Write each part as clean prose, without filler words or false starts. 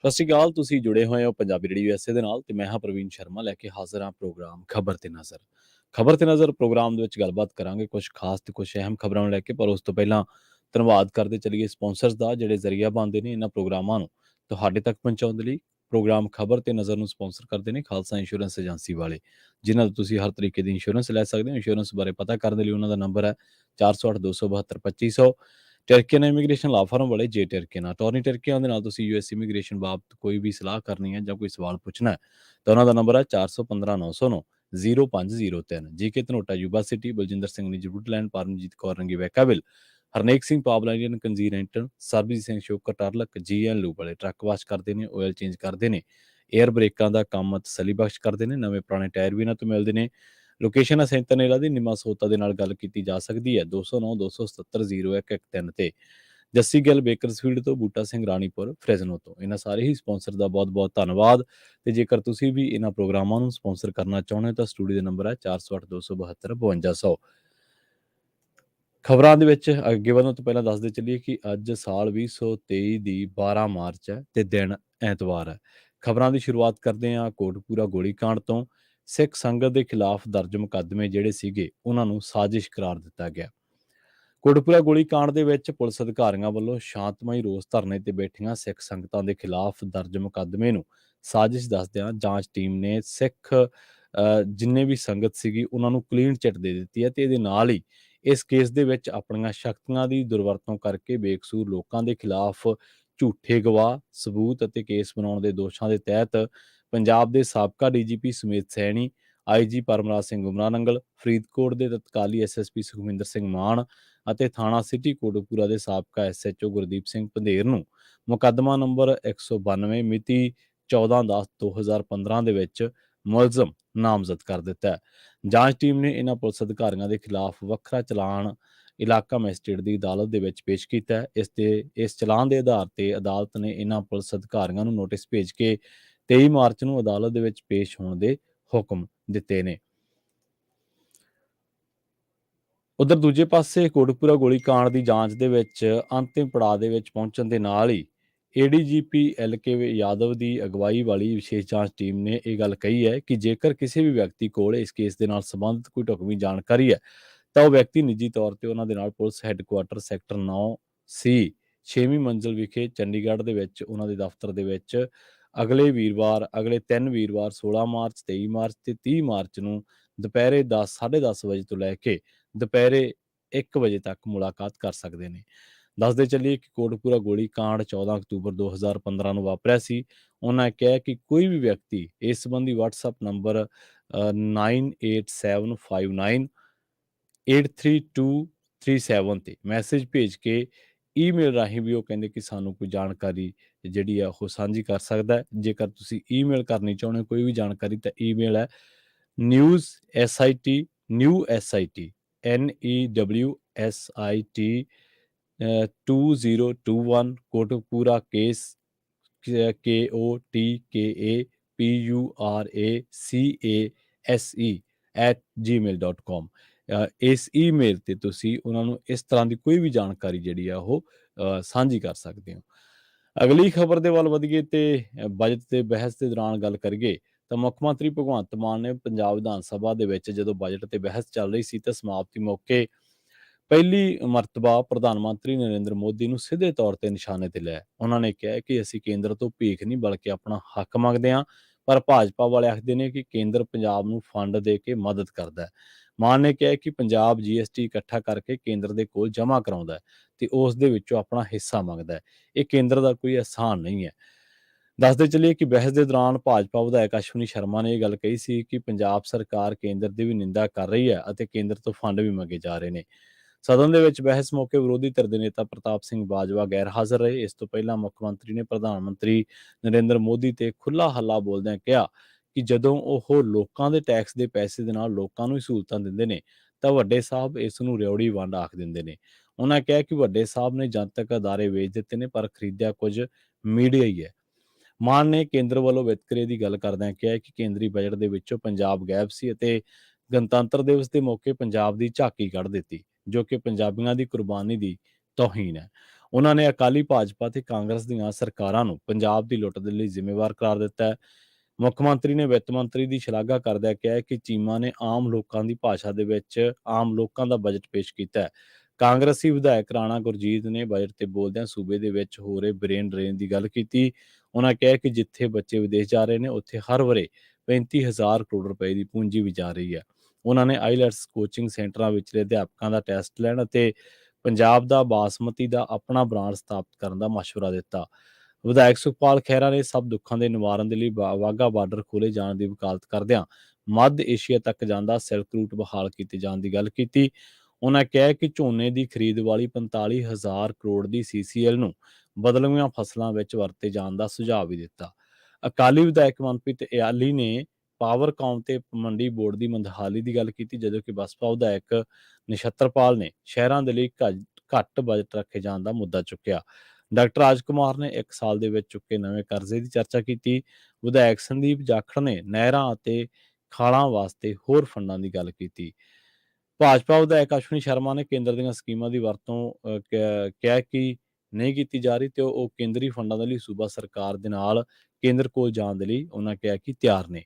ਸਤਿ ਸ਼੍ਰੀ ਅਕਾਲ, ਤੁਸੀਂ ਜੁੜੇ ਹੋਏ ਹੋ ਪੰਜਾਬੀ ਰੇਡੀਓ USA ਦੇ ਨਾਲ ਤੇ ਮੈਂ ਹਾਂ ਪ੍ਰਵੀਨ ਸ਼ਰਮਾ ਲੈ ਕੇ ਹਾਜ਼ਰ ਹਾਂ ਪ੍ਰੋਗਰਾਮ ਖਬਰ ਤੇ ਨਜ਼ਰ। ਖਬਰ ਤੇ ਨਜ਼ਰ ਪ੍ਰੋਗਰਾਮ ਦੇ ਵਿੱਚ ਗੱਲਬਾਤ ਕਰਾਂਗੇ ਕੁਝ ਖਾਸ ਤੇ ਕੁਝ ਅਹਿਮ ਖਬਰਾਂ ਨੂੰ ਲੈ ਕੇ, ਪਰ ਉਸ ਤੋਂ ਪਹਿਲਾਂ ਧੰਨਵਾਦ ਕਰਦੇ ਚੱਲੀਏ ਸਪਾਂਸਰਸ ਦਾ ਜਿਹੜੇ ਜ਼ਰੀਆ ਬਣਦੇ ਨੇ ਇਹਨਾਂ ਪ੍ਰੋਗਰਾਮਾਂ ਨੂੰ ਤੁਹਾਡੇ ਤੱਕ ਪਹੁੰਚਾਉਣ ਦੇ ਲਈ। ਪ੍ਰੋਗਰਾਮ ਖਬਰ ਤੇ ਨਜ਼ਰ ਨੂੰ ਸਪਾਂਸਰ ਕਰਦੇ ਨੇ ਖਾਲਸਾ ਇੰਸ਼ੋਰੈਂਸ ਏਜੰਸੀ ਵਾਲੇ, ਜਿਨ੍ਹਾਂ ਤੋਂ ਤੁਸੀਂ ਹਰ ਤਰੀਕੇ ਦੀ ਇੰਸ਼ੋਰੈਂਸ ਲੈ ਸਕਦੇ ਹੋ। ਇੰਸ਼ੋਰੈਂਸ ਬਾਰੇ ਪਤਾ ਕਰਨ ਦੇ ਲਈ ਉਹਨਾਂ ਦਾ ਨੰਬਰ ਹੈ 4082722500। ਟਰਕੀਅਨ ਇਮੀਗ੍ਰੇਸ਼ਨ ਲਾ ਫਰਮ ਵਾਲੇ ਜੇ ਟਰਕੀਅਨ ਅਟਾਰਨੀ ਟਰਕੀਅਨ ਦੇ ਨਾਲ ਤੁਸੀਂ US ਇਮੀਗ੍ਰੇਸ਼ਨ ਬਾਬਤ ਕੋਈ ਵੀ ਸਲਾਹ ਕਰਨੀ ਹੈ ਜਾਂ ਕੋਈ ਸਵਾਲ ਪੁੱਛਣਾ ਹੈ ਤਾਂ ਉਹਨਾਂ ਦਾ ਨੰਬਰ ਹੈ 415909 0503। G K Dhanota Yuba City, Baljinder Singh Nijji Woodland, Paramjit Kaur Rangi Vacaville, Harnek Singh ਪਾਵਲਾਈਨ ਕੰਜ਼ੀਰ ਐਂਟਨ, Sarabjit Singh Shokar Turlock, GN loop ਵਾਲੇ ਟਰੱਕ ਵਾਸ਼ ਕਰਦੇ ਨੇ, ਆਇਲ ਚੇਂਜ ਕਰਦੇ ਨੇ, ਏਅਰ ਬ੍ਰੇਕਾਂ ਦਾ ਕੰਮ ਤਸੱਲੀ ਬਖਸ਼ ਕਰਦੇ ਨੇ, ਨਵੇਂ ਪੁਰਾਣੇ ਟਾਇਰ ਵੀ ਇਹਨਾਂ ਤੋਂ ਮਿਲਦੇ ਨੇ। ਲੋਕੇਸ਼ਨ ਹੈ ਸੈਂਤਨੇਲਾ ਦੀ, ਨਿਮਾ ਸੋਤਾ ਦੇ ਨਾਲ ਗੱਲ ਕੀਤੀ ਜਾ ਸਕਦੀ ਹੈ 209 277 0113 ਤੇ। ਜੱਸੀ ਗਿੱਲ ਬੇਕਰਸਫੀਲਡ ਤੋਂ, ਬੂਟਾ ਸਿੰਘ ਰਾਣੀਪੁਰ ਫਰੈਜ਼ਨੋ ਤੋਂ। ਇਹਨਾਂ ਸਾਰੇ ਹੀ ਸਪਾਂਸਰ ਦਾ ਬਹੁਤ-ਬਹੁਤ ਧੰਨਵਾਦ। ਤੇ ਜੇਕਰ ਤੁਸੀਂ ਵੀ ਇਹਨਾਂ ਪ੍ਰੋਗਰਾਮਾਂ ਨੂੰ ਸਪਾਂਸਰ ਕਰਨਾ ਚਾਹੁੰਦੇ ਹੋ ਤਾਂ ਸਟੂਡੀਓ ਦਾ ਨੰਬਰ ਹੈ 408272 ਖਬਰਾਂ ਦੇ ਵਿੱਚ ਅੱਗੇ ਵਧਣ ਤੋਂ ਪਹਿਲਾਂ ਦੱਸਦੇ ਚੱਲੀਏ ਕਿ ਅੱਜ ਸਾਲ 2023 ਦੀ 12 ਮਾਰਚ ਹੈ ਤੇ ਦਿਨ ਐਤਵਾਰ ਹੈ। ਖਬਰਾਂ ਦੀ ਸ਼ੁਰੂਆਤ ਕਰਦੇ ਹਾਂ ਕੋਟਕਪੂਰਾ ਗੋਲੀਕਾਂਡ ਤੋਂ। ਸਿੱਖ ਸੰਗਤ ਦੇ ਖਿਲਾਫ ਦਰਜ ਮੁਕੱਦਮੇ ਜਿਹੜੇ ਸੀਗੇ ਉਹਨਾਂ ਨੂੰ ਸਾਜ਼ਿਸ਼ ਕਰਾਰ ਦਿੱਤਾ ਗਿਆ। ਕੋਟਕਪੂਰਾ ਗੋਲੀਕਾਂਡ ਦੇ ਵਿੱਚ ਪੁਲਿਸ ਅਧਿਕਾਰੀਆਂ ਵੱਲੋਂ ਸ਼ਾਂਤਮਈ ਰੋਸ ਧਰਨੇ ਤੇ ਬੈਠੀਆਂ ਸਿੱਖ ਸੰਗਤਾਂ ਦੇ ਖਿਲਾਫ ਦਰਜ ਮੁਕੱਦਮੇ ਨੂੰ ਸਾਜ਼ਿਸ਼ ਦੱਸਦਿਆਂ ਜਾਂਚ ਟੀਮ ਨੇ ਸਿੱਖ ਜਿੰਨੇ ਵੀ ਸੰਗਤ ਸੀਗੀ ਉਹਨਾਂ ਨੂੰ ਕਲੀਨ ਚਿੱਟ ਦੇ ਦਿੱਤੀ ਹੈ ਤੇ ਇਹਦੇ ਨਾਲ ਹੀ ਇਸ ਕੇਸ ਦੇ ਵਿੱਚ ਆਪਣੀਆਂ ਸ਼ਕਤੀਆਂ ਦੀ ਦੁਰਵਰਤੋਂ ਕਰਕੇ ਬੇਕਸੂਰ ਲੋਕਾਂ ਦੇ ਖਿਲਾਫ ਝੂਠੇ ਗਵਾਹ, ਸਬੂਤ ਅਤੇ ਕੇਸ ਬਣਾਉਣ ਦੇ ਦੋਸ਼ਾਂ ਦੇ ਤਹਿਤ ਪੰਜਾਬ ਦੇ ਸਾਬਕਾ DGP ਸਮੇਤ ਸੈਣੀ, IG ਪਰਮਰਾਜ ਸਿੰਘ ਗੁਮਰਾਨੰਗਲ, ਫਰੀਦਕੋਟ ਦੇ ਤਤਕਾਲੀ SSP ਸੁਖਵਿੰਦਰ ਸਿੰਘ ਮਾਨ ਅਤੇ ਥਾਣਾ ਸਿਟੀ ਕੋਟਕਪੂਰਾ ਦੇ ਸਾਬਕਾ SHO ਗੁਰਦੀਪ ਸਿੰਘ ਪੰਧੇਰ ਨੂੰ ਮੁਕੱਦਮਾ ਨੰਬਰ 192 ਮਿਤੀ 14/10/2015 ਦੇ ਵਿੱਚ ਮੁਲਜ਼ਮ ਨਾਮਜ਼ਦ ਕਰ ਦਿੱਤਾ ਹੈ। ਜਾਂਚ ਟੀਮ ਨੇ ਇਹਨਾਂ ਪੁਲਿਸ ਅਧਿਕਾਰੀਆਂ ਦੇ ਖਿਲਾਫ ਵੱਖਰਾ ਚਲਾਨ ਇਲਾਕਾ ਮੈਜਿਸਟਰੇਟ ਦੀ ਅਦਾਲਤ ਦੇ ਵਿੱਚ ਪੇਸ਼ ਕੀਤਾ ਹੈ। ਇਸ ਚਲਾਨ ਦੇ ਆਧਾਰ ਤੇ ਅਦਾਲਤ ਨੇ ਇਹਨਾਂ ਪੁਲਿਸ ਅਧਿਕਾਰੀਆਂ ਨੂੰ ਨੋਟਿਸ ਭੇਜ ਕੇ 23 ਮਾਰਚ ਨੂੰ ਅਦਾਲਤ ਦੇ ਵਿੱਚ ਪੇਸ਼ ਹੋਣ ਦੇ ਹੁਕਮ ਦਿੱਤੇ ਨੇ। ਉਧਰ ਦੂਜੇ ਪਾਸੇ ਕੋਟਕਪੂਰਾ ਗੋਲੀਕਾਂਡ ਦੀ ਜਾਂਚ ਦੇ ਵਿੱਚ ਅੰਤਿਮ ਪੜਾਅ ਦੇ ਵਿੱਚ ਪਹੁੰਚਣ ਦੇ ਨਾਲ ਹੀ ADGP LK ਯਾਦਵ ਦੀ ਅਗਵਾਈ ਵਾਲੀ ਵਿਸ਼ੇਸ਼ ਜਾਂਚ ਟੀਮ ਨੇ ਇਹ ਗੱਲ ਕਹੀ ਹੈ ਕਿ ਜੇਕਰ ਕਿਸੇ ਵੀ ਵਿਅਕਤੀ ਕੋਲ ਇਸ ਕੇਸ ਦੇ ਨਾਲ ਸੰਬੰਧਿਤ ਕੋਈ ਢੁਕਵੀਂ ਜਾਣਕਾਰੀ ਹੈ ਤਾਂ ਉਹ ਵਿਅਕਤੀ ਨਿੱਜੀ ਤੌਰ ਤੇ ਉਹਨਾਂ ਦੇ ਨਾਲ ਪੁਲਿਸ ਹੈੱਡਕੁਆਰਟਰ ਸੈਕਟਰ 9C 6ਵੀਂ ਮੰਜ਼ਿਲ ਵਿਖੇ ਚੰਡੀਗੜ੍ਹ ਦੇ ਵਿੱਚ ਉਹਨਾਂ ਦੇ ਦਫ਼ਤਰ ਦੇ ਵਿੱਚ ਅਗਲੇ 3 ਵੀਰਵਾਰ 16 ਮਾਰਚ, 23 ਮਾਰਚ ਤੇ 30 ਮਾਰਚ ਨੂੰ ਦੁਪਹਿਰੇ 10:30 ਵਜੇ ਤੋਂ ਲੈ ਕੇ ਦੁਪਹਿਰੇ 1 ਵਜੇ ਤੱਕ ਮੁਲਾਕਾਤ ਕਰ ਸਕਦੇ ਨੇ। ਦੱਸਦੇ ਚੱਲੀਏ ਕਿ ਕੋਟਕਪੂਰਾ ਗੋਲੀਕਾਂਡ 14 ਅਕਤੂਬਰ 2015 ਨੂੰ ਵਾਪਰਿਆ ਸੀ। ਉਹਨਾਂ ਕਿਹਾ ਕਿ ਕੋਈ ਵੀ ਵਿਅਕਤੀ ਇਸ ਸੰਬੰਧੀ WhatsApp ਨੰਬਰ 9887598337 ਤੇ ਮੈਸੇਜ ਭੇਜ ਕੇ ਈਮੇਲ ਰਾਹੀਂ ਵੀ ਉਹ ਕਹਿੰਦੇ ਕਿ ਸਾਨੂੰ ਕੋਈ ਜਾਣਕਾਰੀ ਜਿਹੜੀ ਆ ਉਹ ਸਾਂਝੀ ਕਰ ਸਕਦਾ ਹੈ। ਜੇਕਰ ਤੁਸੀਂ ਈਮੇਲ ਕਰਨੀ ਚਾਹੁੰਦੇ ਹੋ ਕੋਈ ਵੀ ਜਾਣਕਾਰੀ ਤਾਂ ਈਮੇਲ ਹੈ newsit NEWSIT 2021 Kotkapura case KOTKAPURACASE@gmail.com। ਇਸ ਈਮੇਲ ਤੇ ਤੁਸੀਂ ਉਹਨਾਂ ਨੂੰ ਇਸ ਤਰ੍ਹਾਂ ਦੀ ਕੋਈ ਵੀ ਜਾਣਕਾਰੀ ਜਿਹੜੀ ਆ ਉਹ ਸਾਂਝੀ ਕਰ ਸਕਦੇ ਹੋ। ਅਗਲੀ ਖਬਰ ਦੇ ਵੱਲ ਵਧੀਏ ਤੇ ਬਜਟ ਤੇ ਬਹਿਸ ਦੇ ਦੌਰਾਨ ਗੱਲ ਕਰੀਏ ਤਾਂ ਮੁੱਖ ਮੰਤਰੀ ਭਗਵੰਤ ਮਾਨ ਨੇ ਪੰਜਾਬ ਵਿਧਾਨ ਸਭਾ ਦੇ ਵਿੱਚ ਜਦੋਂ ਬਜਟ ਤੇ ਬਹਿਸ ਚੱਲ ਰਹੀ ਸੀ ਤਾਂ ਸਮਾਪਤੀ ਮੌਕੇ ਪਹਿਲੀ ਮਰਤਬਾ ਪ੍ਰਧਾਨ ਮੰਤਰੀ ਨਰਿੰਦਰ ਮੋਦੀ ਨੂੰ ਸਿੱਧੇ ਤੌਰ ਤੇ ਨਿਸ਼ਾਨੇ ਤੇ ਲਿਆ। ਉਹਨਾਂ ਨੇ ਕਿਹਾ ਕਿ ਅਸੀਂ ਕੇਂਦਰ ਤੋਂ ਭੀਖ ਨਹੀਂ ਬਲਕਿ ਆਪਣਾ ਹੱਕ ਮੰਗਦੇ ਹਾਂ, ਪਰ ਭਾਜਪਾ ਵਾਲੇ ਆਖਦੇ ਨੇ ਕਿ ਕੇਂਦਰ ਪੰਜਾਬ ਨੂੰ ਫੰਡ ਦੇ ਕੇ ਮਦਦ ਕਰਦਾ ਹੈ। ਮਾਨ ਨੇ ਕਿਹਾ ਕਿ ਪੰਜਾਬ GST ਇਕੱਠਾ ਕਰਕੇ ਕੇਂਦਰ ਦੇ ਕੋਲ ਜਮ੍ਹਾਂ ਕਰਾਉਂਦਾ ਹੈ ਤੇ ਉਸ ਦੇ ਵਿੱਚੋਂ ਆਪਣਾ ਹਿੱਸਾ ਮੰਗਦਾ ਹੈ। ਇਹ ਕੇਂਦਰ ਦਾ ਕੋਈ ਅਹਿਸਾਨ ਨਹੀਂ ਹੈ। ਦੱਸਦੇ ਚੱਲੀਏ ਕਿ ਬਹਿਸ ਦੇ ਦੌਰਾਨ ਭਾਜਪਾ ਵਿਧਾਇਕ ਅਸ਼ਵਨੀ ਸ਼ਰਮਾ ਨੇ ਇਹ ਗੱਲ ਕਹੀ ਸੀ ਕਿ ਪੰਜਾਬ ਸਰਕਾਰ ਕੇਂਦਰ ਦੀ ਵੀ ਨਿੰਦਾ ਕਰ ਰਹੀ ਹੈ ਅਤੇ ਕੇਂਦਰ ਤੋਂ ਫੰਡ ਵੀ ਮੰਗੇ ਜਾ ਰਹੇ ਨੇ। ਸਦਨ ਦੇ ਵਿੱਚ ਬਹਿਸ ਮੌਕੇ ਵਿਰੋਧੀ ਧਿਰ ਦੇ ਨੇਤਾ ਪ੍ਰਤਾਪ ਸਿੰਘ ਬਾਜਵਾ ਗੈਰ ਹਾਜ਼ਰ ਰਹੇ। ਇਸ ਤੋਂ ਪਹਿਲਾਂ ਮੁੱਖ ਮੰਤਰੀ ਨੇ ਪ੍ਰਧਾਨ ਮੰਤਰੀ ਨਰਿੰਦਰ ਮੋਦੀ ਤੇ ਖੁੱਲ੍ਹਾ ਹੱਲਾ ਬੋਲਦਿਆਂ ਕਿਹਾ ਕਿ ਜਦੋਂ ਉਹ ਲੋਕਾਂ ਦੇ ਟੈਕਸ ਦੇ ਪੈਸੇ ਦੇ ਨਾਲ ਲੋਕਾਂ ਨੂੰ ਹੀ ਸਹੂਲਤਾਂ ਦਿੰਦੇ ਨੇ ਤਾਂ ਵੱਡੇ ਸਾਹਿਬ ਇਸ ਨੂੰ ਰਿਓੜੀ ਵੰਡ ਆਖ ਦਿੰਦੇ ਨੇ। ਉਹਨਾਂ ਕਿਹਾ ਕਿ ਵੱਡੇ ਸਾਹਿਬ ਨੇ ਜਨਤਕ ਅਦਾਰੇ ਵੇਚ ਦਿੱਤੇ ਨੇ ਪਰ ਖਰੀਦਿਆ ਕੁਝ ਮੀਡੀਆ ਹੀ ਹੈ। ਮਾਨ ਨੇ ਕੇਂਦਰ ਵੱਲੋਂ ਵਿਤਕਰੇ ਦੀ ਗੱਲ ਕਰਦਿਆਂ ਕਿਹਾ ਕਿ ਕੇਂਦਰੀ ਬਜਟ ਦੇ ਵਿੱਚੋਂ ਪੰਜਾਬ ਗਾਇਬ ਸੀ ਅਤੇ ਗਣਤੰਤਰ ਦਿਵਸ ਦੇ ਮੌਕੇ ਪੰਜਾਬ ਦੀ ਝਾਕੀ ਕੱਢ ਦਿੱਤੀ, ਜੋ ਕਿ ਪੰਜਾਬੀਆਂ ਦੀ ਕੁਰਬਾਨੀ ਦੀ ਤੌਹੀਨ ਹੈ। ਉਹਨਾਂ ਨੇ ਅਕਾਲੀ, ਭਾਜਪਾ ਤੇ ਕਾਂਗਰਸ ਦੀਆਂ ਸਰਕਾਰਾਂ ਨੂੰ ਪੰਜਾਬ ਦੀ ਲੁੱਟ ਦੇ ਲਈ ਜ਼ਿੰਮੇਵਾਰ ਕਰਾਰ ਦਿੱਤਾ ਹੈ। ਮੁੱਖ ਮੰਤਰੀ ਨੇ ਵਿੱਤ ਮੰਤਰੀ ਦੀ ਸ਼ਲਾਘਾ ਕਰਦਿਆਂ ਕਿਹਾ ਹੈ ਕਿ ਚੀਮਾ ਨੇ ਆਮ ਲੋਕਾਂ ਦੀ ਭਾਸ਼ਾ ਦੇ ਵਿੱਚ ਆਮ ਲੋਕਾਂ ਦਾ ਬਜਟ ਪੇਸ਼ ਕੀਤਾ ਹੈ। ਕਾਂਗਰਸੀ ਵਿਧਾਇਕ ਰਾਣਾ ਗੁਰਜੀਤ ਨੇ ਬਜਟ ਤੇ ਬੋਲਦਿਆਂ ਸੂਬੇ ਦੇ ਵਿੱਚ ਹੋ ਰਹੇ ਬ੍ਰੇਨ ਡਰੇਨ ਦੀ ਗੱਲ ਕੀਤੀ। ਉਹਨਾਂ ਕਿਹਾ ਕਿ ਜਿੱਥੇ ਬੱਚੇ ਵਿਦੇਸ਼ ਜਾ ਰਹੇ ਨੇ ਉੱਥੇ ਹਰ ਵਰੇ 35,000 ਕਰੋੜ ਰੁਪਏ ਦੀ ਪੂੰਜੀ ਵੀ ਜਾ ਰਹੀ ਹੈ। ਉਹਨਾਂ ਨੇ ਆਈਲੈਟਸ ਕੋਚਿੰਗ ਸੈਂਟਰਾਂ ਵਿਚਲੇ ਅਧਿਆਪਕਾਂ ਦਾ ਟੈਸਟ ਲੈਣ ਅਤੇ ਪੰਜਾਬ ਦਾ ਬਾਸਮਤੀ ਦਾ ਆਪਣਾ ਬ੍ਰਾਂਡ ਸਥਾਪਿਤ ਕਰਨ ਦਾ ਮਸ਼ਵਰਾ ਦਿੱਤਾ। ਵਿਧਾਇਕ ਸੁਖਪਾਲ ਖਹਿਰਾ ਨੇ ਸਭ ਦੁੱਖਾਂ ਦੇ ਨਿਵਾਰਨ ਦੇ ਲਈ ਵਾਹਗਾ ਬਾਰਡਰ ਖੋਲ੍ਹੇ ਜਾਣ ਦੀ ਵਕਾਲਤ ਕਰਦਿਆਂ ਮੱਧ ਏਸ਼ੀਆ ਤੱਕ ਜਾਂਦਾ ਸਿਲਕ ਰੂਟ ਬਹਾਲ ਕੀਤੇ ਜਾਣ ਦੀ ਗੱਲ ਕੀਤੀ। ਉਹਨਾਂ ਕਿਹਾ ਕਿ ਝੋਨੇ ਦੀ ਖਰੀਦ ਵਾਲੀ 45,000 ਕਰੋੜ ਦੀ ਸੀਸੀਐਲ ਨੂੰ ਬਦਲਵੀਆਂ ਫਸਲਾਂ ਵਿੱਚ ਵਰਤੇ ਜਾਣ ਦਾ ਸੁਝਾਅ ਵੀ ਦਿੱਤਾ। ਅਕਾਲੀ ਵਿਧਾਇਕ ਮਨਪ੍ਰੀਤ ਇਆਲੀ ਨੇ ਪਾਵਰਕਾਮ ਤੇ ਮੰਡੀ ਬੋਰਡ ਦੀ ਮੰਦਹਾਲੀ ਦੀ ਗੱਲ ਕੀਤੀ, ਜਦੋਂ ਕਿ ਬਸਪਾ ਵਿਧਾਇਕ ਨਛੱਤਰਪਾਲ ਨੇ ਸ਼ਹਿਰਾਂ ਦੇ ਲਈ ਘੱਟ ਬਜਟ ਰੱਖੇ ਜਾਣ ਦਾ ਮੁੱਦਾ ਚੁੱਕਿਆ। ਡਾਕਟਰ ਰਾਜ ਕੁਮਾਰ ਨੇ 1 ਸਾਲ ਦੇ ਵਿੱਚ ਚੁੱਕੇ ਨਵੇਂ ਕਰਜ਼ੇ ਦੀ ਚਰਚਾ ਕੀਤੀ। ਵਿਧਾਇਕ ਸੰਦੀਪ ਜਾਖੜ ਨੇ ਨਹਿਰਾਂ ਅਤੇ ਖਾਲਾਂ ਵਾਸਤੇ ਹੋਰ ਫੰਡਾਂ ਦੀ ਗੱਲ ਕੀਤੀ। ਭਾਜਪਾ ਵਿਧਾਇਕ ਅਸ਼ਵਨੀ ਸ਼ਰਮਾ ਨੇ ਕੇਂਦਰ ਦੀਆਂ ਸਕੀਮਾਂ ਦੀ ਵਰਤੋਂ ਕਿਹਾ ਕਿ ਨਹੀਂ ਕੀਤੀ ਜਾ ਰਹੀ ਤੇ ਉਹ ਕੇਂਦਰੀ ਫੰਡਾਂ ਦੇ ਲਈ ਸੂਬਾ ਸਰਕਾਰ ਦੇ ਨਾਲ ਕੇਂਦਰ ਕੋਲ ਜਾਣ ਦੇ ਲਈ ਉਹਨਾਂ ਕਿਹਾ ਕਿ ਤਿਆਰ ਨੇ।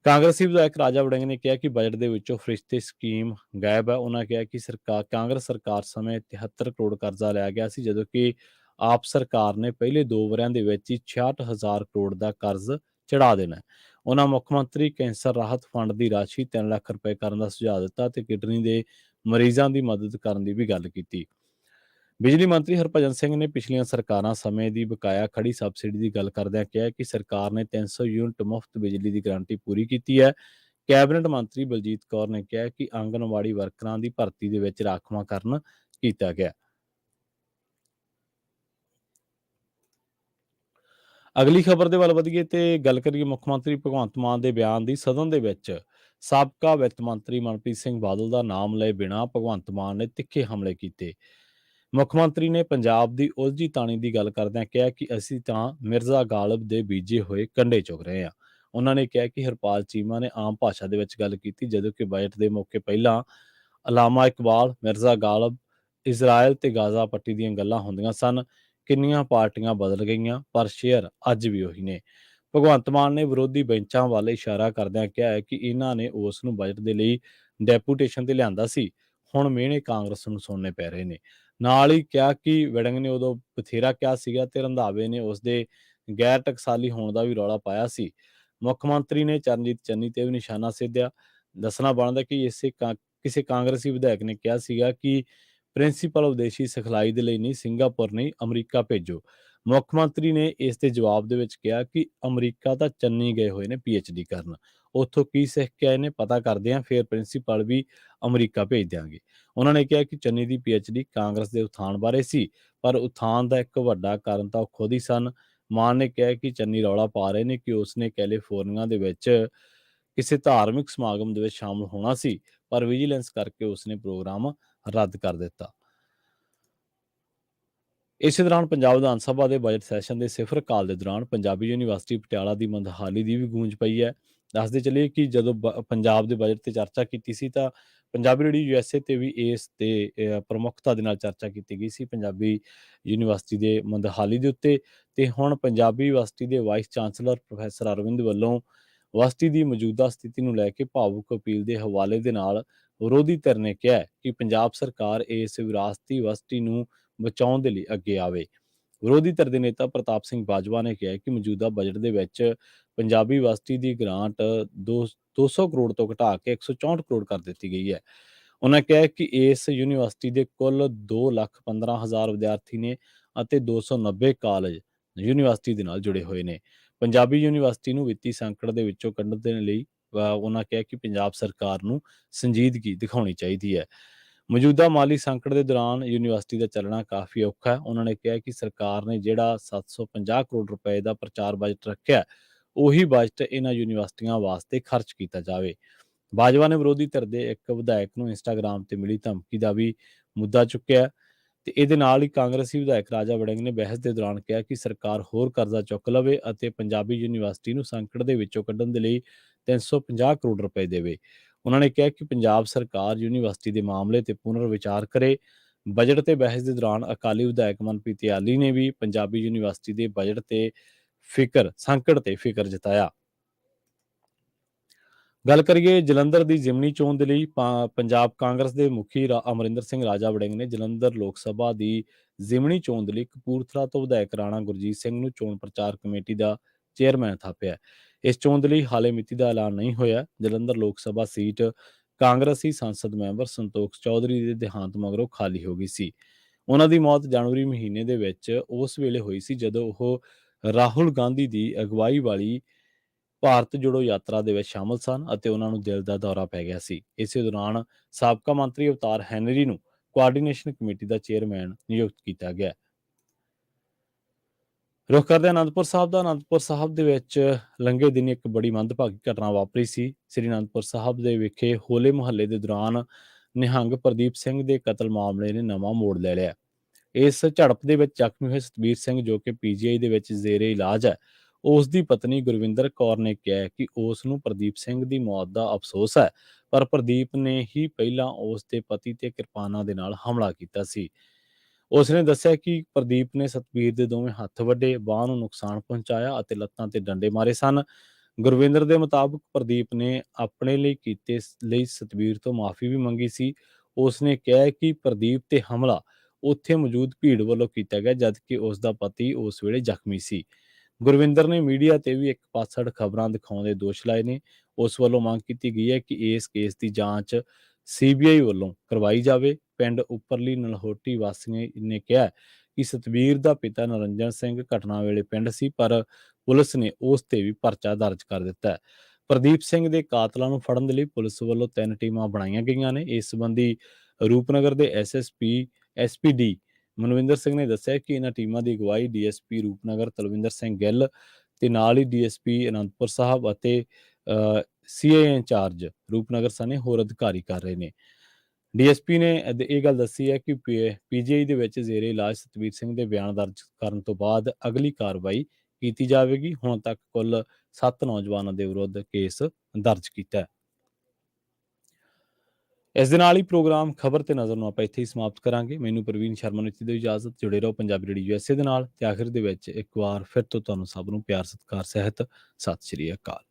ਕਾਂਗਰਸੀ ਵਿਧਾਇਕ ਰਾਜਾ ਵੜਿੰਗ ਨੇ ਕਿਹਾ ਕਿ ਬਜਟ ਦੇ ਵਿੱਚੋਂ ਫਰਿਸ਼ਤੇ ਸਕੀਮ ਗਾਇਬ ਹੈ। ਉਹਨਾਂ ਕਿਹਾ ਕਿ ਕਾਂਗਰਸ ਸਰਕਾਰ ਸਮੇਂ 73 ਕਰੋੜ ਕਰਜ਼ਾ ਲਿਆ ਗਿਆ ਸੀ, ਜਦੋਂ ਕਿ ਆਪ ਸਰਕਾਰ ਨੇ ਪਹਿਲੇ 2 ਵਰਿਆਂ ਦੇ ਵਿੱਚ ਹੀ 66,000 ਕਰੋੜ ਦਾ ਕਰਜ਼ ਚੜਾ ਦੇਣਾ ਹੈ। ਉਹਨਾਂ ਮੁੱਖ ਮੰਤਰੀ ਕੈਂਸਰ ਰਾਹਤ ਫੰਡ ਦੀ ਰਾਸ਼ੀ 3 ਲੱਖ ਰੁਪਏ ਕਰਨ ਦਾ ਸੁਝਾਅ ਦਿੱਤਾ ਤੇ ਕਿਡਨੀ ਦੇ ਮਰੀਜ਼ਾਂ ਦੀ ਮਦਦ ਕਰਨ ਦੀ ਵੀ ਗੱਲ ਕੀਤੀ। ਬਿਜਲੀ ਮੰਤਰੀ ਹਰਭਜਨ ਸਿੰਘ ਨੇ ਪਿਛਲੀਆਂ ਸਰਕਾਰਾਂ ਸਮੇਂ ਦੀ ਬਕਾਇਆ ਖੜੀ ਸਬਸਿਡੀ ਦੀ ਗੱਲ ਕਰਦਿਆਂ ਕਿਹਾ ਕਿ ਸਰਕਾਰ ਨੇ 300 ਯੂਨਿਟ ਮੁਫਤ ਬਿਜਲੀ ਦੀ ਗਰੰਟੀ ਪੂਰੀ ਕੀਤੀ ਹੈ। ਕੈਬਨਿਟ ਮੰਤਰੀ ਬਲਜੀਤ ਕੌਰ ਨੇ ਕਿਹਾ ਕਿ ਆਂਗਨਵਾੜੀ ਵਰਕਰਾਂ ਦੀ ਭਰਤੀ ਦੇ ਵਿੱਚ ਰਾਖਵਾਂਕਰਨ ਕੀਤਾ ਗਿਆ। ਅਗਲੀ ਖਬਰ ਦੇ ਵੱਲ ਵਧੀਏ ਤੇ ਗੱਲ ਕਰੀਏ ਮੁੱਖ ਮੰਤਰੀ ਭਗਵੰਤ ਮਾਨ ਦੇ ਬਿਆਨ ਦੀ। ਸਦਨ ਦੇ ਵਿੱਚ ਸਾਬਕਾ ਵਿੱਤ ਮੰਤਰੀ ਮਨਪ੍ਰੀਤ ਸਿੰਘ ਬਾਦਲ ਦਾ ਨਾਮ ਲਏ ਬਿਨਾਂ ਭਗਵੰਤ ਮਾਨ ਨੇ ਤਿੱਖੇ ਹਮਲੇ ਕੀਤੇ। ਮੁੱਖ ਮੰਤਰੀ ਨੇ ਪੰਜਾਬ ਦੀ ਉਲਝੀ ਤਾਣੀ ਦੀ ਗੱਲ ਕਰਦਿਆਂ ਕਿਹਾ ਕਿ ਅਸੀਂ ਤਾਂ ਮਿਰਜ਼ਾ ਗਾਲਿਬ ਦੇ ਬੀਜੇ ਹੋਏ ਕੰਡੇ ਚੁਗ ਰਹੇ ਹਾਂ। ਉਹਨਾਂ ਨੇ ਕਿਹਾ ਕਿ ਹਰਪਾਲ ਚੀਮਾ ਨੇ ਆਮ ਭਾਸ਼ਾ ਦੇ ਵਿੱਚ ਗੱਲ ਕੀਤੀ, ਜਦੋਂ ਕਿ ਬਜਟ ਦੇ ਮੌਕੇ ਪਹਿਲਾਂ ਅਲਾਮਾ ਇਕਬਾਲ, ਮਿਰਜ਼ਾ ਗਾਲਿਬ, ਇਜ਼ਰਾਈਲ ਤੇ ਗਾਜ਼ਾ ਪੱਟੀ ਦੀਆਂ ਗੱਲਾਂ ਹੁੰਦੀਆਂ ਸਨ। ਕਿੰਨੀਆਂ ਪਾਰਟੀਆਂ ਬਦਲ ਗਈਆਂ ਪਰ ਸ਼ੇਅਰ ਅੱਜ ਵੀ ਉਹੀ ਨੇ। ਭਗਵੰਤ ਮਾਨ ਨੇ ਵਿਰੋਧੀ ਬੈਂਚਾਂ ਵੱਲ ਇਸ਼ਾਰਾ ਕਰਦਿਆਂ ਕਿਹਾ ਹੈ ਕਿ ਇਹਨਾਂ ਨੇ ਉਸ ਨੂੰ ਬਜਟ ਦੇ ਲਈ ਡੈਪੂਟੇਸ਼ਨ ਤੇ ਲਿਆਂਦਾ ਸੀ, ਹੁਣ ਮਿਹਣੇ ਕਾਂਗਰਸ ਨੂੰ ਸੁਣਨੇ ਪੈ ਰਹੇ ਨੇ। ਨਾਲ ਹੀ ਕਿਹਾ ਕਿ ਵਿੜੰਗ ਨੇ ਉਦੋਂ ਬਥੇਰਾ ਕਿਹਾ ਸੀਗਾ ਤੇ ਰੰਧਾਵੇ ਨੇ ਉਸਦੇ ਗੈਰ ਟਕਸਾਲੀ ਹੋਣ ਦਾ ਵੀ ਰੌਲਾ ਪਾਇਆ ਸੀ। ਮੁੱਖ ਮੰਤਰੀ ਨੇ ਚਰਨਜੀਤ ਚੰਨੀ ਤੇ ਵੀ ਨਿਸ਼ਾਨਾ ਸਾਧਿਆ। ਦੱਸਣਾ ਬਣਦਾ ਕਿ ਕਿਸੇ ਕਾਂਗਰਸੀ ਵਿਧਾਇਕ ਨੇ ਕਿਹਾ ਸੀਗਾ ਕਿ ਪ੍ਰਿੰਸੀਪਲ ਵਿਦੇਸ਼ੀ ਸਿਖਲਾਈ ਦੇ ਲਈ ਨਹੀਂ, ਸਿੰਗਾਪੁਰ ਨਹੀਂ, ਅਮਰੀਕਾ ਭੇਜੋ। ਮੁੱਖ ਮੰਤਰੀ ਨੇ ਇਸ ਦੇ ਜਵਾਬ ਦੇ ਵਿੱਚ ਕਿਹਾ ਕਿ ਅਮਰੀਕਾ ਤਾਂ ਚੰਨੀ ਗਏ ਹੋਏ ਨੇ PhD ਕਰਨ, ਉੱਥੋਂ ਕੀ ਸਿੱਖ ਕੇ ਆਏ ਨੇ ਪਤਾ ਕਰਦੇ ਆ, ਫਿਰ ਪ੍ਰਿੰਸੀਪਲ ਵੀ ਅਮਰੀਕਾ ਭੇਜ ਦਿਆਂਗੇ। ਉਹਨਾਂ ਨੇ ਕਿਹਾ ਕਿ ਚੰਨੀ ਦੀ PhD ਕਾਂਗਰਸ ਦੇ ਉਥਾਨ ਬਾਰੇ ਸੀ, ਪਰ ਉਥਾਨ ਦਾ ਇੱਕ ਵੱਡਾ ਕਾਰਨ ਤਾਂ ਉਹ ਖੁਦ ਹੀ ਸਨ। ਮਾਨ ਨੇ ਕਿਹਾ ਕਿ ਚੰਨੀ ਰੌਲਾ ਪਾ ਰਹੇ ਨੇ ਕਿ ਉਸਨੇ ਕੈਲੀਫੋਰਨੀਆ ਦੇ ਵਿੱਚ ਕਿਸੇ ਧਾਰਮਿਕ ਸਮਾਗਮ ਦੇ ਵਿੱਚ ਸ਼ਾਮਲ ਹੋਣਾ ਸੀ, ਪਰ ਵਿਜੀਲੈਂਸ ਕਰਕੇ ਉਸਨੇ ਪ੍ਰੋਗਰਾਮ ਰੱਦ ਕਰ ਦਿੱਤਾ। ਇਸੇ ਦੌਰਾਨ ਪੰਜਾਬ ਵਿਧਾਨ ਸਭਾ ਦੇ ਬਜਟ ਸੈਸ਼ਨ ਦੇ ਸਿਫਰ ਕਾਲ ਦੇ ਦੌਰਾਨ ਪੰਜਾਬੀ ਯੂਨੀਵਰਸਿਟੀ ਪਟਿਆਲਾ ਦੀ ਮੰਦਹਾਲੀ ਦੀ ਵੀ ਗੂੰਜ ਪਈ ਹੈ। ਦੱਸਦੇ ਚੱਲੀਏ ਕਿ ਜਦੋਂ ਪੰਜਾਬ ਦੇ ਬਜਟ ਤੇ ਚਰਚਾ ਕੀਤੀ ਸੀ ਤਾਂ ਪੰਜਾਬੀ ਰੇਡੀਓ USA ਤੇ ਵੀ ਇਸ ਤੇ ਪ੍ਰਮੁੱਖਤਾ ਦੇ ਨਾਲ ਚਰਚਾ ਕੀਤੀ ਗਈ ਸੀ ਪੰਜਾਬੀ ਯੂਨੀਵਰਸਿਟੀ ਦੇ ਮੰਦਹਾਲੀ ਦੇ ਉੱਤੇ। ਤੇ ਹੁਣ ਪੰਜਾਬੀ ਯੂਨੀਵਰਸਿਟੀ ਦੇ ਵਾਈਸ ਚਾਂਸਲਰ ਪ੍ਰੋਫੈਸਰ ਅਰਵਿੰਦ ਵੱਲੋਂ ਯੂਨੀਵਰਸਿਟੀ ਦੀ ਮੌਜੂਦਾ ਸਥਿਤੀ ਨੂੰ ਲੈ ਕੇ ਭਾਵੁਕ ਅਪੀਲ ਦੇ ਹਵਾਲੇ ਦੇ ਨਾਲ ਵਿਰੋਧੀ ਧਿਰ ਨੇ ਕਿਹਾ ਕਿ ਪੰਜਾਬ ਸਰਕਾਰ ਇਸ ਵਿਰਾਸਤੀ ਯੂਨੀਵਰਸਿਟੀ ਨੂੰ ਬਚਾਉਣ ਦੇ ਲਈ ਅੱਗੇ ਆਵੇ। ਵਿਰੋਧੀ ਧਿਰ ਦੇ ਨੇਤਾ ਪ੍ਰਤਾਪ ਸਿੰਘ ਬਾਜਵਾ ਨੇ ਕਿਹਾ ਕਿ ਮੌਜੂਦਾ ਬਜਟ ਦੇ ਵਿੱਚ ਪੰਜਾਬੀ ਯੂਨੀਵਰਸਿਟੀ ਦੀ ਗ੍ਰਾਂਟ 200 ਕਰੋੜ ਤੋਂ ਘਟਾ ਕੇ 164 ਕਰੋੜ ਕਰ ਦਿੱਤੀ ਗਈ ਹੈ। ਉਹਨਾਂ ਕਿਹਾ ਕਿ ਇਸ ਯੂਨੀਵਰਸਿਟੀ ਦੇ ਕੁੱਲ 2,15,000 ਵਿਦਿਆਰਥੀ ਨੇ ਅਤੇ 290 ਕਾਲਜ ਯੂਨੀਵਰਸਿਟੀ ਦੇ ਨਾਲ ਜੁੜੇ ਹੋਏ ਨੇ। ਪੰਜਾਬੀ ਯੂਨੀਵਰਸਿਟੀ ਨੂੰ ਵਿੱਤੀ ਸੰਕਟ ਦੇ ਵਿੱਚੋਂ ਕੱਢਣ ਦੇ ਲਈ ਉਹਨਾਂ ਕਿਹਾ ਕਿ ਪੰਜਾਬ ਸਰਕਾਰ ਨੂੰ ਸੰਜੀਦਗੀ ਦਿਖਾਉਣੀ ਚਾਹੀਦੀ ਹੈ। ਮੌਜੂਦਾ ਮਾਲੀ ਸੰਕਟ ਦੇ ਦੌਰਾਨ ਯੂਨੀਵਰਸਿਟੀ ਦਾ ਚੱਲਣਾ ਕਾਫੀ ਔਖਾ ਹੈ। ਉਹਨਾਂ ਨੇ ਕਿਹਾ ਕਿ ਸਰਕਾਰ ਨੇ ਜਿਹੜਾ 750 ਕਰੋੜ ਰੁਪਏ ਦਾ ਪ੍ਰਚਾਰ ਬਜਟ ਰੱਖਿਆ, ਉਹੀ ਬਜਟ ਇਹਨਾਂ ਯੂਨੀਵਰਸਿਟੀਆਂ ਵਾਸਤੇ ਖਰਚ ਕੀਤਾ ਜਾਵੇ। ਬਾਜਵਾ ਨੇ ਵਿਰੋਧੀ ਧਿਰ ਦੇ ਇੱਕ ਵਿਧਾਇਕ ਨੂੰ ਇੰਸਟਾਗ੍ਰਾਮ ਤੇ ਮਿਲੀ ਧਮਕੀ ਦਾ ਵੀ ਮੁੱਦਾ ਚੁੱਕਿਆ ਤੇ ਇਹਦੇ ਨਾਲ ਹੀ ਕਾਂਗਰਸੀ ਵਿਧਾਇਕ ਰਾਜਾ ਵੜਿੰਗ ਨੇ ਬਹਿਸ ਦੇ ਦੌਰਾਨ ਕਿਹਾ ਕਿ ਸਰਕਾਰ ਹੋਰ ਕਰਜ਼ਾ ਚੁੱਕ ਲਵੇ ਅਤੇ ਪੰਜਾਬੀ ਯੂਨੀਵਰਸਿਟੀ ਨੂੰ ਸੰਕਟ ਦੇ ਵਿੱਚੋਂ ਕੱਢਣ ਦੇ ਲਈ 350 ਕਰੋੜ ਰੁਪਏ ਦੇਵੇ। ਉਹਨਾਂ ਨੇ ਕਿਹਾ ਕਿ ਪੰਜਾਬ ਸਰਕਾਰ ਯੂਨੀਵਰਸਿਟੀ ਦੇ ਮਾਮਲੇ ਤੇ ਪੁਨਰ ਵਿਚਾਰ ਕਰੇ। ਬਜਟ ਤੇ ਬਹਿਸ ਦੇ ਦੌਰਾਨ ਅਕਾਲੀ ਵਿਧਾਇਕ ਮਨਪ੍ਰੀਤ ਇਆਲੀ ਨੇ ਵੀ ਪੰਜਾਬੀ ਯੂਨੀਵਰਸਿਟੀ ਦੇ ਬਜਟ ਤੇ ਸੰਕਟ ਤੇ ਫਿਕਰ ਜਤਾਇਆ। ਗੱਲ ਕਰੀਏ ਜਲੰਧਰ ਦੀ ਜ਼ਿਮਨੀ ਚੋਣ ਦੇ ਲਈ ਪੰਜਾਬ ਕਾਂਗਰਸ ਦੇ ਮੁਖੀ ਅਮਰਿੰਦਰ ਸਿੰਘ ਰਾਜਾ ਵੜਿੰਗ ਨੇ ਜਲੰਧਰ ਲੋਕ ਸਭਾ ਦੀ ਜ਼ਿਮਨੀ ਚੋਣ ਦੇ ਲਈ ਕਪੂਰਥਲਾ ਤੋਂ ਵਿਧਾਇਕ ਰਾਣਾ ਗੁਰਜੀਤ ਸਿੰਘ ਨੂੰ ਚੋਣ ਪ੍ਰਚਾਰ ਕਮੇਟੀ ਦਾ ਚੇਅਰਮੈਨ ਥਾਪਿਆ। ਇਸ ਚੋਣ ਦੇ ਲਈ ਹਾਲੇ ਮਿਤੀ ਦਾ ਐਲਾਨ ਨਹੀਂ ਹੋਇਆ। ਜਲੰਧਰ ਲੋਕ ਸਭਾ ਸੀਟ ਕਾਂਗਰਸੀ ਸੰਸਦ ਮੈਂਬਰ ਸੰਤੋਖ ਚੌਧਰੀ ਦੇ ਦੇਹਾਂਤ ਮਗਰੋਂ ਖਾਲੀ ਹੋ ਗਈ ਸੀ। ਉਹਨਾਂ ਦੀ ਮੌਤ ਜਨਵਰੀ ਮਹੀਨੇ ਦੇ ਵਿੱਚ ਉਸ ਵੇਲੇ ਹੋਈ ਸੀ ਜਦੋਂ ਉਹ ਰਾਹੁਲ ਗਾਂਧੀ ਦੀ ਅਗਵਾਈ ਵਾਲੀ ਭਾਰਤ ਜੋੜੋ ਯਾਤਰਾ ਦੇ ਵਿੱਚ ਸ਼ਾਮਲ ਸਨ ਅਤੇ ਉਹਨਾਂ ਨੂੰ ਦਿਲ ਦਾ ਦੌਰਾ ਪੈ ਗਿਆ ਸੀ। ਇਸੇ ਦੌਰਾਨ ਸਾਬਕਾ ਮੰਤਰੀ ਅਵਤਾਰ ਹੈਨਰੀ ਨੂੰ ਕੋਆਰਡੀਨੇਸ਼ਨ ਕਮੇਟੀ ਦਾ ਚੇਅਰਮੈਨ ਨਿਯੁਕਤ ਕੀਤਾ ਗਿਆ। ਰੁੱਖ ਕਰਦੇ ਅਨੰਦਪੁਰ ਸਾਹਿਬ ਦਾ। ਅਨੰਦਪੁਰ ਸਾਹਿਬ ਦੇ ਵਿੱਚ ਲੰਘੇ ਦਿਨ ਇੱਕ ਬੜੀ ਮੰਦਭਾਗੀ ਘਟਨਾ ਵਾਪਰੀ ਸੀ। ਸ੍ਰੀ ਅਨੰਦਪੁਰ ਸਾਹਿਬ ਦੇ ਵਿਖੇ ਹੋਲੇ ਮੁਹੱਲੇ ਦੇ ਦੌਰਾਨ ਨਿਹੰਗ ਪ੍ਰਦੀਪ ਸਿੰਘ ਦੇ ਕਤਲ ਮਾਮਲੇ ਨੇ ਨਵਾਂ ਮੋੜ ਲੈ ਲਿਆ। ਇਸ ਝੜਪ ਦੇ ਵਿੱਚ ਜ਼ਖਮੀ ਹੋਏ ਸਤਬੀਰ ਸਿੰਘ, ਜੋ ਕਿ ਪੀਜੀਆਈ ਦੇ ਵਿੱਚ ਜ਼ੇਰੇ ਇਲਾਜ ਹੈ, ਉਸ ਦੀ ਪਤਨੀ ਗੁਰਵਿੰਦਰ ਕੌਰ ਨੇ ਕਿਹਾ ਕਿ ਉਸ ਨੂੰ ਪ੍ਰਦੀਪ ਸਿੰਘ ਦੀ ਮੌਤ ਦਾ ਅਫਸੋਸ ਹੈ, ਪਰ ਪ੍ਰਦੀਪ ਨੇ ਹੀ ਪਹਿਲਾਂ ਉਸ ਦੇ ਪਤੀ ਤੇ ਕਿਰਪਾਨਾਂ ਦੇ ਨਾਲ ਹਮਲਾ ਕੀਤਾ ਸੀ। ਉਸ ਨੇ ਦੱਸਿਆ ਕਿ ਪ੍ਰਦੀਪ ਨੇ ਸਤਬੀਰ ਦੇ ਦੋਵੇਂ ਹੱਥ ਵੱਢੇ, ਬਾਂਹ ਨੂੰ ਨੁਕਸਾਨ ਪਹੁੰਚਾਇਆ ਅਤੇ ਲੱਤਾਂ ਤੇ ਡੰਡੇ ਮਾਰੇ ਸਨ। ਗੁਰਵਿੰਦਰ ਦੇ ਮੁਤਾਬਕ ਪ੍ਰਦੀਪ ਨੇ ਆਪਣੇ ਲਈ ਕੀਤੇ ਲਈ ਸਤਬੀਰ ਤੋਂ ਮਾਫੀ ਵੀ ਮੰਗੀ ਸੀ। ਉਸ ਨੇ ਕਿਹਾ ਕਿ ਪ੍ਰਦੀਪ ਤੇ ਹਮਲਾ ਉੱਥੇ ਮੌਜੂਦ ਭੀੜ ਵੱਲੋਂ ਕੀਤਾ ਗਿਆ, ਜਦਕਿ ਉਸ ਦਾ ਪਤੀ ਉਸ ਵੇਲੇ ਜ਼ਖਮੀ ਸੀ। ਗੁਰਵਿੰਦਰ ਨੇ ਮੀਡੀਆ ਤੇ ਵੀ ਇੱਕ ਪਾਸੜ ਖਬਰਾਂ ਦਿਖਾਉਣ ਦੇ ਦੋਸ਼ ਲਾਏ ਨੇ। ਉਸ ਵੱਲੋਂ ਮੰਗ ਕੀਤੀ ਗਈ ਹੈ ਕਿ ਇਸ ਕੇਸ ਦੀ ਜਾਂਚ ਸੀਬੀਆਈ ਵੱਲੋਂ ਕਰਵਾਈ ਜਾਵੇ। ਪਿੰਡ ਉੱਪਰਲੀ ਨਲਹੋਟੀ ਵਾਸੀਆਂ ਨੇ ਕਿਹਾ ਕਿ ਸਤਬੀਰ ਦਾ ਪਿਤਾ ਨਰਿੰਜਨ ਸਿੰਘ ਘਟਨਾ ਵੇਲੇ ਪਿੰਡ ਸੀ, ਪਰ ਪੁਲਿਸ ਨੇ ਉਸ ਤੇ ਵੀ ਪਰਚਾ ਦਰਜ ਕਰ ਦਿੱਤਾ ਹੈ। ਪ੍ਰਦੀਪ ਸਿੰਘ ਦੇ ਕਾਤਲਾਂ ਨੂੰ ਫੜਨ ਦੇ ਲਈ ਪੁਲਿਸ ਵੱਲੋਂ 3 ਟੀਮਾਂ ਬਣਾਈਆਂ ਗਈਆਂ ਨੇ। ਇਸ ਸੰਬੰਧੀ ਰੂਪਨਗਰ ਦੇ ਐਸਪੀਡੀ ਮਨਵਿੰਦਰ ਸਿੰਘ ਨੇ ਦੱਸਿਆ ਕਿ ਇਹਨਾਂ ਟੀਮਾਂ ਦੀ ਅਗਵਾਈ ਡੀਐਸਪੀ ਰੂਪਨਗਰ ਤਲਵਿੰਦਰ ਸਿੰਘ ਗਿੱਲ ਤੇ ਨਾਲ ਹੀ ਡੀਐਸਪੀ ਅਨੰਦਪੁਰ ਸਾਹਿਬ ਅਤੇ ਸੀਆਈ ਇੰਚਾਰਜ ਰੂਪਨਗਰ ਸਣੇ ਹੋਰ ਅਧਿਕਾਰੀ ਕਰ ਰਹੇ ਨੇ। ਡੀਐਸਪੀ ਨੇ ਇਹ ਗੱਲ ਦੱਸੀ ਹੈ ਕਿ ਪੀਜੀਆਈ ਦੇ ਵਿੱਚ ਜ਼ੇਰੇ ਇਲਾਜ ਸਤਬੀਰ ਸਿੰਘ ਦੇ ਬਿਆਨ ਦਰਜ ਕਰਨ ਤੋਂ ਬਾਅਦ ਅਗਲੀ ਕਾਰਵਾਈ ਕੀਤੀ ਜਾਵੇਗੀ। ਹੁਣ ਤੱਕ ਕੁੱਲ 7 ਨੌਜਵਾਨਾਂ ਦੇ ਵਿਰੁੱਧ ਕੇਸ ਦਰਜ ਕੀਤਾ ਹੈ। ਇਸ ਦੇ ਨਾਲ ਹੀ ਪ੍ਰੋਗਰਾਮ ਖਬਰ ਤੇ ਨਜ਼ਰ ਨੂੰ ਆਪਾਂ ਇੱਥੇ ਹੀ ਸਮਾਪਤ ਕਰਾਂਗੇ। ਮੈਨੂੰ ਪ੍ਰਵੀਨ ਸ਼ਰਮਾ ਨੂੰ ਦਿਓ ਇਜਾਜ਼ਤ। ਜੁੜੇ ਰਹੋ ਪੰਜਾਬੀ ਰੇਡੀਓ USA ਦੇ ਨਾਲ ਤੇ ਆਖਿਰ ਦੇ ਵਿੱਚ ਇੱਕ ਵਾਰ ਫਿਰ ਤੋਂ ਤੁਹਾਨੂੰ ਸਭ ਨੂੰ ਪਿਆਰ ਸਤਿਕਾਰ ਸਹਿਤ ਸਤਿ ਸ਼੍ਰੀ ਅਕਾਲ।